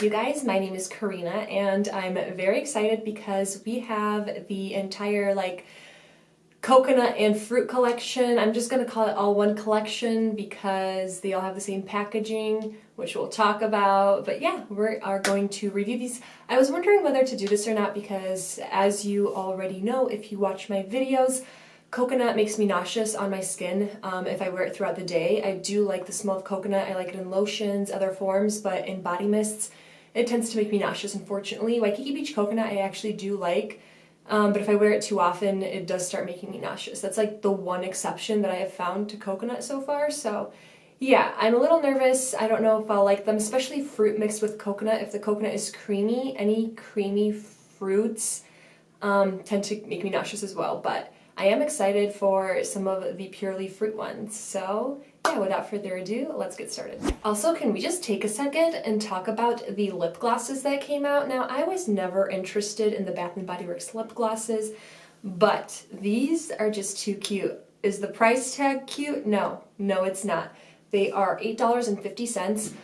up, you guys? My name is Karina, and I'm very excited because we have the entire coconut and fruit collection. I'm just gonna call it all one collection because they all have the same packaging, which we'll talk about. But yeah, we are going to review these. I was wondering whether to do this or not because, as you already know, if you watch my videos, coconut makes me nauseous on my skin if I wear it throughout the day. I do like the smell of coconut. I like it in lotions, other forms, but in body mists, it tends to make me nauseous, unfortunately. Waikiki Beach coconut I actually do like, but if I wear it too often, it does start making me nauseous. That's like the one exception that I have found to coconut so far. So yeah, I'm a little nervous. I don't know if I'll like them, especially fruit mixed with coconut. If the coconut is creamy, any creamy fruits tend to make me nauseous as well. But I am excited for some of the purely fruit ones. So yeah, without further ado, let's get started. Also, can we just take a second and talk about the lip glosses that came out? Now, I was never interested in the Bath & Body Works lip glosses, but these are just too cute. Is the price tag cute? No, it's not. They are $8.50.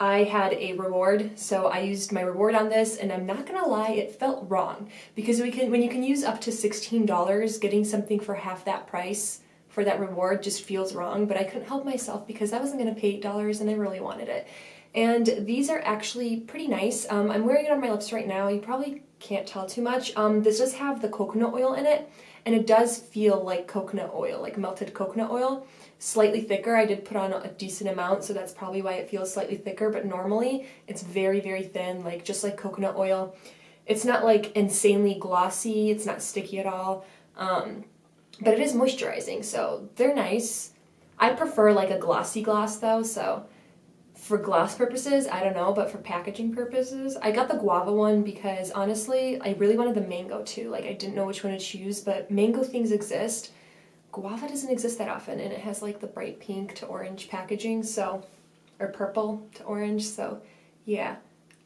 I had a reward, so I used my reward on this, and I'm not gonna lie, it felt wrong. Because when you can use up to $16, getting something for half that price for that reward just feels wrong, but I couldn't help myself because I wasn't gonna pay $8 and I really wanted it. And these are actually pretty nice. I'm wearing it on my lips right now. You probably can't tell too much. This does have the coconut oil in it, and it does feel like coconut oil, like melted coconut oil. Slightly thicker. I did put on a decent amount, so that's probably why it feels slightly thicker, but normally it's very, very thin, just like coconut oil. It's not like insanely glossy, it's not sticky at all, but it is moisturizing, so they're nice. I prefer like a glossy gloss though, so for gloss purposes, I don't know, but for packaging purposes, I got the guava one because honestly, I really wanted the mango too. I didn't know which one to choose, but mango things exist. Guava doesn't exist that often, and it has like the bright pink to orange packaging, so, or purple to orange, so yeah,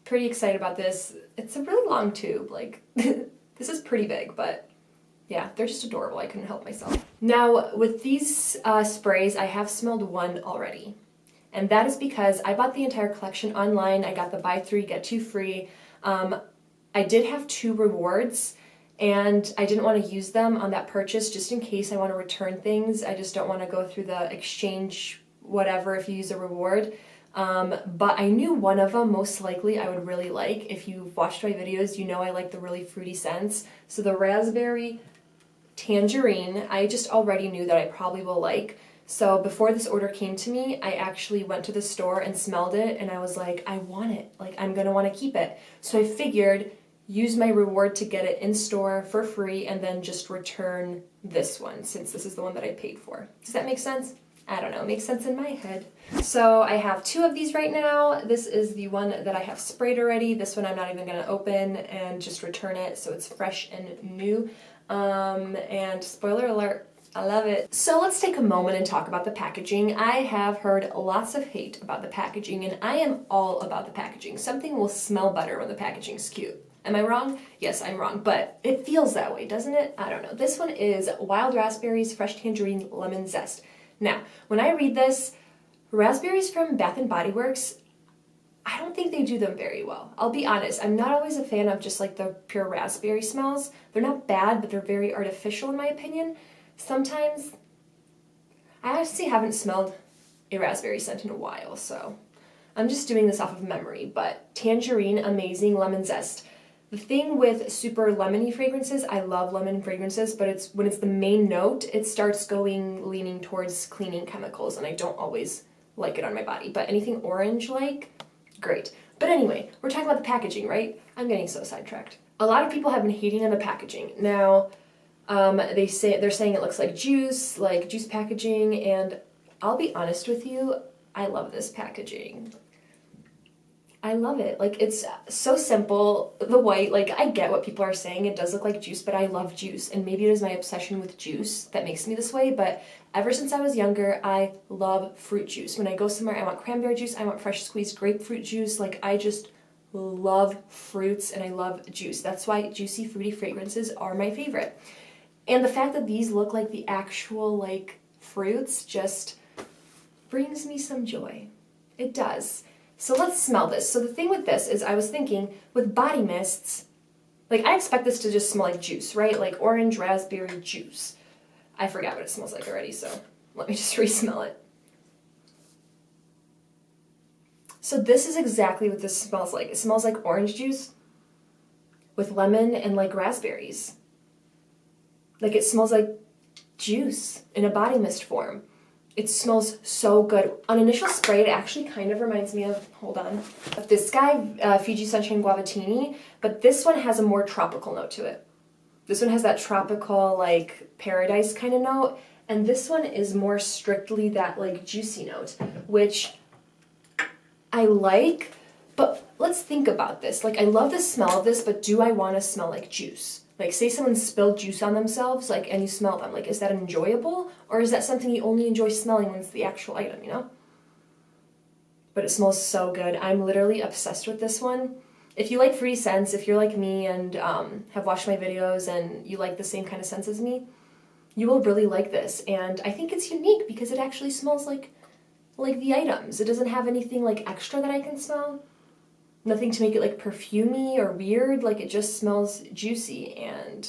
pretty excited about this. It's a really long tube, this is pretty big, but yeah, they're just adorable. I couldn't help myself. Now, with these sprays, I have smelled one already, and that is because I bought the entire collection online. I got the buy 3, get 2 free. I did have 2 rewards, and I didn't want to use them on that purchase just in case I want to return things. I just don't want to go through the exchange whatever if you use a reward. But I knew one of them most likely I would really like. If you've watched my videos, you know I like the really fruity scents. So the raspberry tangerine, I just already knew that I probably will like. So before this order came to me, I actually went to the store and smelled it, and I was like, I want it. I'm gonna want to keep it. So I figured use my reward to get it in store for free and then just return this one since this is the one that I paid for. Does that make sense? I don't know, it makes sense in my head. So I have 2 of these right now. This is the one that I have sprayed already. This one I'm not even gonna open and just return it so it's fresh and new. And spoiler alert, I love it. So let's take a moment and talk about the packaging. I have heard lots of hate about the packaging, and I am all about the packaging. Something will smell better when the packaging's cute. Am I wrong? Yes, I'm wrong, but it feels that way, doesn't it? I don't know. This one is wild raspberries, fresh tangerine, lemon zest. Now, when I read this, raspberries from Bath & Body Works, I don't think they do them very well. I'll be honest, I'm not always a fan of just the pure raspberry smells. They're not bad, but they're very artificial in my opinion. Sometimes, I actually haven't smelled a raspberry scent in a while, so I'm just doing this off of memory, but tangerine, amazing, lemon zest. The thing with super lemony fragrances, I love lemon fragrances, but when it's the main note, it starts leaning towards cleaning chemicals, and I don't always like it on my body. But anything orange-like, great. But anyway, we're talking about the packaging, right? I'm getting so sidetracked. A lot of people have been hating on the packaging. Now, they're saying it looks like juice packaging, and I'll be honest with you, I love this packaging. I love it. It's so simple. The white, I get what people are saying. It does look like juice, but I love juice. And maybe it is my obsession with juice that makes me this way, but ever since I was younger, I love fruit juice. When I go somewhere, I want cranberry juice, I want fresh squeezed grapefruit juice. I just love fruits and I love juice. That's why juicy, fruity fragrances are my favorite. And the fact that these look like the actual, fruits just brings me some joy. It does. So let's smell this. So the thing with this is I was thinking with body mists, like I expect this to just smell like juice, right? Like orange raspberry juice. I forgot what it smells like already, so let me just re-smell it. So this is exactly what this smells like. It smells like orange juice with lemon and like raspberries. Like it smells like juice in a body mist form. It smells so good. On initial spray, it actually kind of reminds me of, hold on, of this guy, Fiji Sunshine Guavatini, but this one has a more tropical note to it. This one has that tropical, like, paradise kind of note, and this one is more strictly that, like, juicy note, which I like, but let's think about this. Like, I love the smell of this, but do I want to smell like juice? Like, say someone spilled juice on themselves, like, and you smell them. Like, is that enjoyable? Or is that something you only enjoy smelling when it's the actual item, you know? But it smells so good. I'm literally obsessed with this one. If you like fruity scents, if you're like me and have watched my videos and you like the same kind of scents as me, you will really like this. And I think it's unique because it actually smells like the items. It doesn't have anything, like, extra that I can smell. Nothing to make it like perfumey or weird, like it just smells juicy, and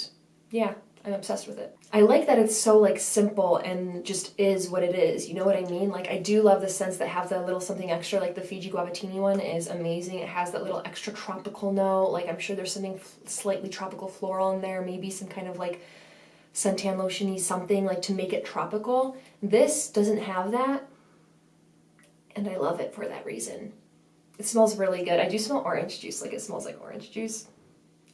yeah, I'm obsessed with it. I like that it's so like simple and just is what it is, you know what I mean? Like I do love the scents that have the little something extra, like the Fiji Guavatini one is amazing. It has that little extra tropical note, like I'm sure there's something slightly tropical floral in there, maybe some kind of like suntan lotion-y something like to make it tropical. This doesn't have that, and I love it for that reason. It smells really good. I do smell orange juice, like it smells like orange juice.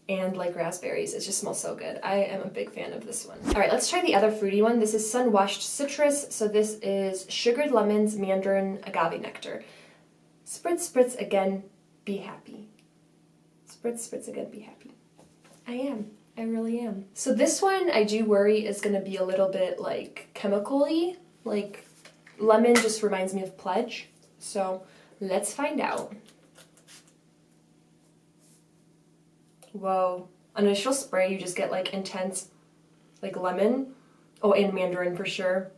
And like raspberries, it just smells so good. I am a big fan of this one. All right, let's try the other fruity one. This is Sunwashed Citrus. So this is sugared lemons, mandarin, agave nectar. Spritz, spritz, again, be happy. Spritz, spritz, again, be happy. I am. I really am. So this one I do worry is gonna be a little bit like chemical-y. Like lemon just reminds me of Pledge. So let's find out. Whoa. Initial spray, you just get like intense, like lemon. Oh, and mandarin for sure.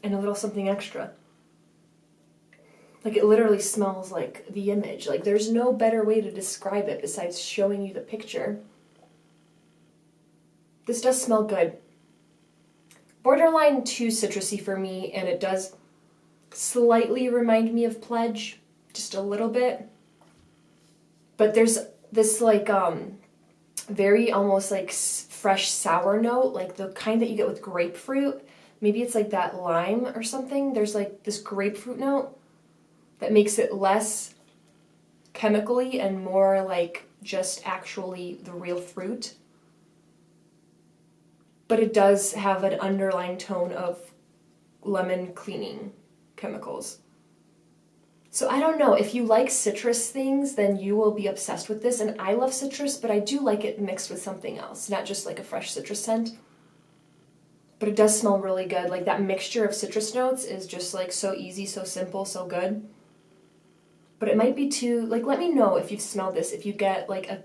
And a little something extra. Like it literally smells like the image. Like there's no better way to describe it besides showing you the picture. This does smell good. Borderline too citrusy for me, and it does slightly remind me of Pledge, just a little bit. But there's this like very almost like fresh sour note, like the kind that you get with grapefruit. Maybe it's like that lime or something. There's like this grapefruit note that makes it less chemically and more like just actually the real fruit. But it does have an underlying tone of lemon cleaning chemicals. So I don't know, if you like citrus things, then you will be obsessed with this. And I love citrus, but I do like it mixed with something else, not just like a fresh citrus scent. But it does smell really good. Like that mixture of citrus notes is just like so easy, so simple, so good. But it might be too, like let me know if you've smelled this, if you get like a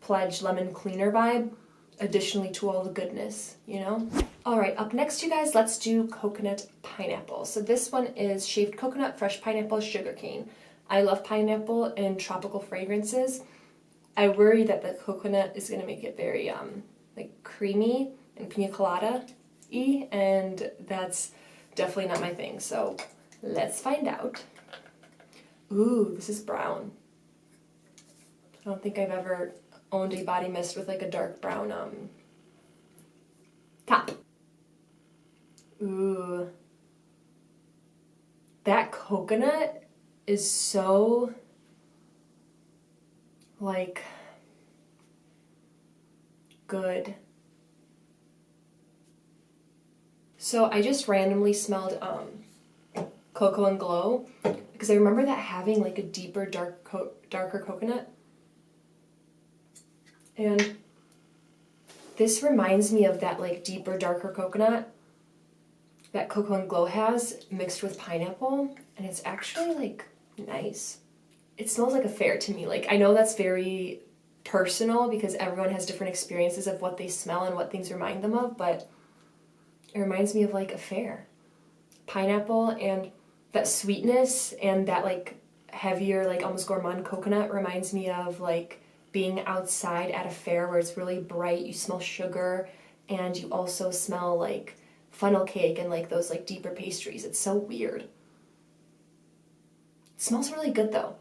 Pledge lemon cleaner vibe, additionally to all the goodness, you know? All right, up next, you guys, let's do coconut pineapple. So this one is shaved coconut, fresh pineapple, sugarcane. I love pineapple and tropical fragrances. I worry that the coconut is gonna make it very like creamy and pina colada-y, and that's definitely not my thing. So let's find out. Ooh, this is brown. I don't think I've ever owned a body mist with like a dark brown top. Ooh. That coconut is so like good. So I just randomly smelled Cocoa and Glow because I remember that having like a deeper darker coconut. And this reminds me of that like deeper, darker coconut that Cocoa and Glow has mixed with pineapple, and it's actually like nice. It smells like a fair to me. Like I know that's very personal because everyone has different experiences of what they smell and what things remind them of, but it reminds me of like a fair. Pineapple and that sweetness and that like heavier, like almost gourmand coconut reminds me of like being outside at a fair where it's really bright, you smell sugar, and you also smell like funnel cake and like those like deeper pastries. It's so weird. It smells really good though.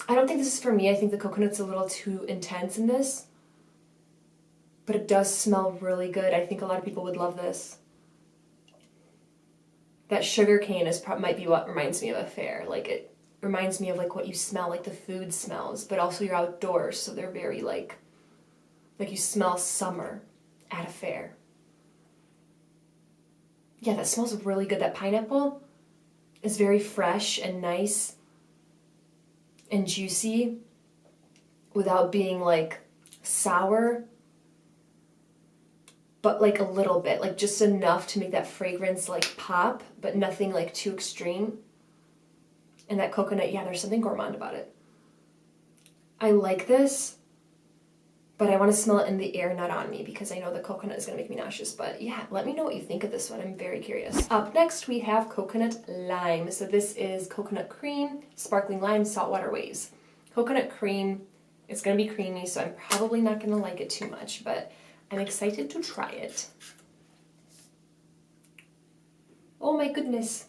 I don't think this is for me. I think the coconut's a little too intense in this, but it does smell really good. I think a lot of people would love this. That sugar cane might be what reminds me of a fair. Like it reminds me of like what you smell, like the food smells, but also you're outdoors, so they're very like you smell summer at a fair. Yeah, that smells really good. That pineapple is very fresh and nice and juicy without being like sour, but like a little bit, like just enough to make that fragrance like pop, but nothing like too extreme. And that coconut, yeah, there's something gourmand about it. I like this, but I want to smell it in the air, not on me, because I know the coconut is going to make me nauseous. But yeah, let me know what you think of this one. I'm very curious. Up next, we have coconut lime. So this is coconut cream, sparkling lime, saltwater waves. Coconut cream, it's going to be creamy, so I'm probably not going to like it too much, but I'm excited to try it. Oh my goodness.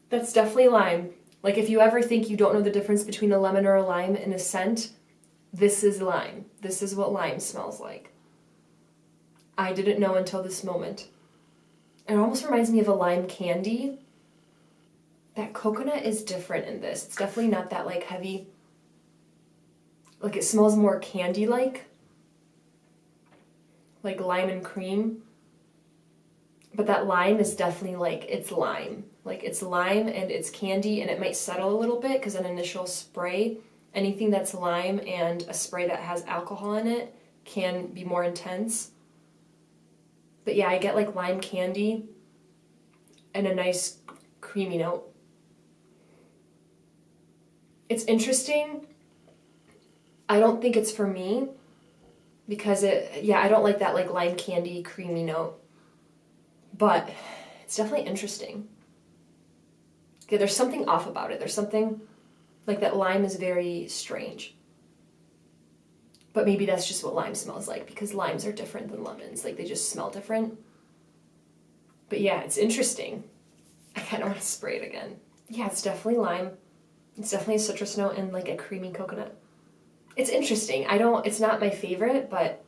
That's definitely lime. Like if you ever think you don't know the difference between a lemon or a lime in a scent, this is lime. This is what lime smells like. I didn't know until this moment. It almost reminds me of a lime candy. That coconut is different in this. It's definitely not that like heavy. Like it smells more candy-like lime and cream. But that lime is definitely like, it's lime. Like it's lime and it's candy, and it might settle a little bit because an initial spray, anything that's lime and a spray that has alcohol in it can be more intense. But yeah, I get like lime candy and a nice creamy note. It's interesting. I don't think it's for me because I don't like that like lime candy creamy note. But it's definitely interesting. Okay, there's something off about it. There's something like that lime is very strange. But maybe that's just what lime smells like, because limes are different than lemons. Like they just smell different. But yeah, it's interesting. I kind of want to spray it again. Yeah, it's definitely lime. It's definitely a citrus note and like a creamy coconut. It's interesting. It's not my favorite, but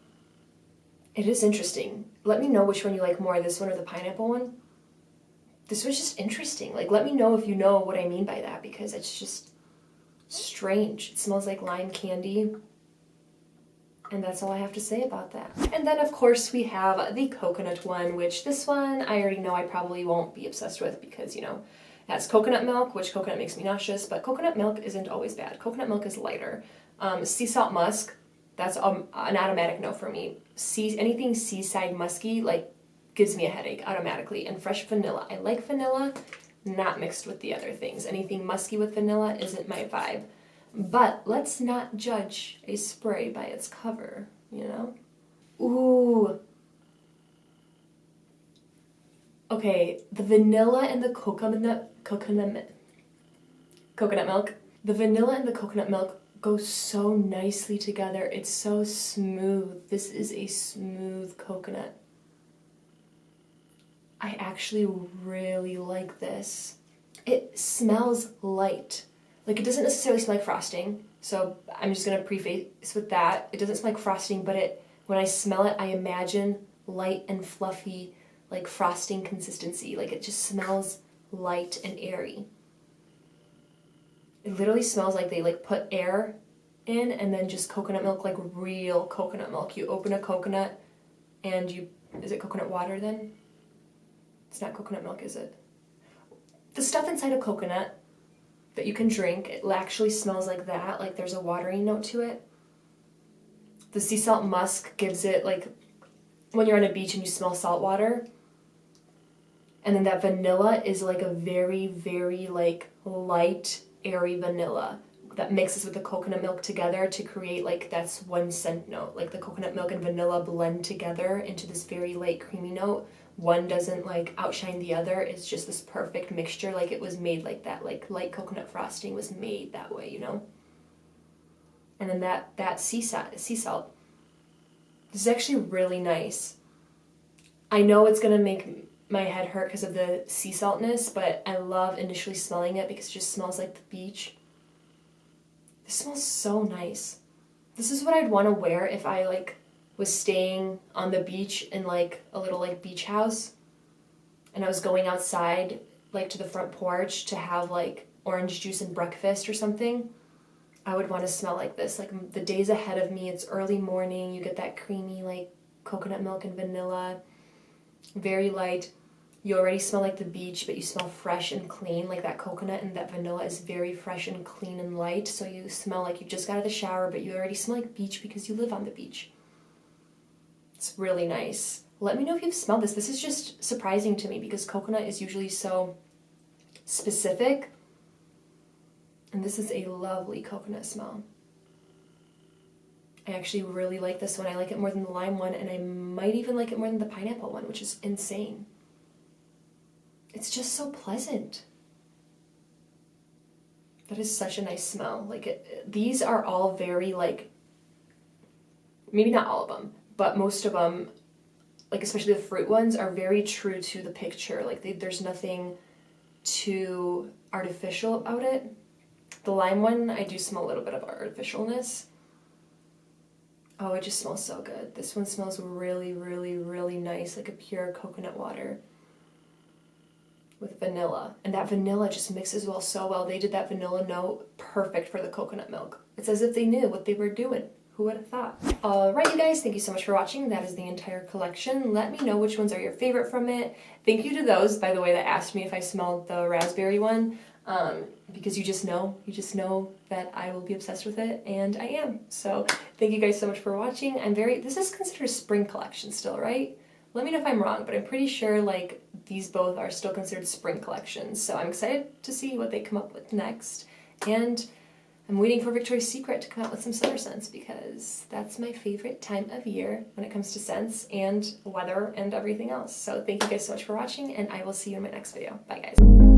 it is interesting. Let me know which one you like more, this one or the pineapple one. This was just interesting. Like, let me know if you know what I mean by that, because it's just strange. It smells like lime candy. And that's all I have to say about that. And then, of course, we have the coconut one, which this one I already know I probably won't be obsessed with because, it has coconut milk, which coconut makes me nauseous, but coconut milk isn't always bad. Coconut milk is lighter. Sea salt musk, that's an automatic no for me. Anything seaside musky, like, gives me a headache automatically. And fresh vanilla. I like vanilla, not mixed with the other things. Anything musky with vanilla isn't my vibe. But let's not judge a spray by its cover, Ooh. Okay, the vanilla and the coconut milk. The vanilla and the coconut milk go so nicely together. It's so smooth. This is a smooth coconut. I actually really like this. It smells light. Like, it doesn't necessarily smell like frosting, so I'm just going to preface with that. It doesn't smell like frosting, but when I smell it, I imagine light and fluffy, like frosting consistency. Like, it just smells light and airy. It literally smells like they, put air in and then just coconut milk, like real coconut milk. You open a coconut and is it coconut water then? It's not coconut milk, is it? The stuff inside a coconut that you can drink, it actually smells like that, like there's a watery note to it. The sea salt musk gives it, like, when you're on a beach and you smell salt water. And then that vanilla is like a very, very, light, airy vanilla that mixes with the coconut milk together to create, that's one scent note. Like, the coconut milk and vanilla blend together into this very light, creamy note one doesn't like outshine the other. It's just this perfect mixture. Like it was made like that, like light coconut frosting was made that way, you know? And then that sea salt. This is actually really nice. I know it's gonna make my head hurt because of the sea saltness, but I love initially smelling it because it just smells like the beach. This smells so nice. This is what I'd want to wear if I like was staying on the beach in like a little like beach house and I was going outside like to the front porch to have like orange juice and breakfast or something. I would want to smell like this. Like the days ahead of me, it's early morning, you get that creamy like coconut milk and vanilla, very light. You already smell like the beach, but you smell fresh and clean. Like that coconut and that vanilla is very fresh and clean and light. So you smell like you just got out of the shower, but you already smell like beach because you live on the beach. It's really nice. Let me know if you've smelled this. This is just surprising to me because coconut is usually so specific. And this is a lovely coconut smell. I actually really like this one. I like it more than the lime one, and I might even like it more than the pineapple one, which is insane. It's just so pleasant. That is such a nice smell. Like these are all very like, maybe not all of them, but most of them, like especially the fruit ones, are very true to the picture. Like there's nothing too artificial about it. The lime one, I do smell a little bit of artificialness. Oh, it just smells so good. This one smells really, really, really nice, like a pure coconut water with vanilla. And that vanilla just mixes well so well. They did that vanilla note perfect for the coconut milk. It's as if they knew what they were doing. Who would have thought? Alright, you guys, thank you so much for watching. That is the entire collection. Let me know which ones are your favorite from it. Thank you to those, by the way, that asked me if I smelled the raspberry one. Because you just know that I will be obsessed with it, and I am. So thank you guys so much for watching. This is considered a spring collection still, right? Let me know if I'm wrong, but I'm pretty sure like these both are still considered spring collections. So I'm excited to see what they come up with next. And I'm waiting for Victoria's Secret to come out with some summer scents because that's my favorite time of year when it comes to scents and weather and everything else. So thank you guys so much for watching, and I will see you in my next video. Bye guys.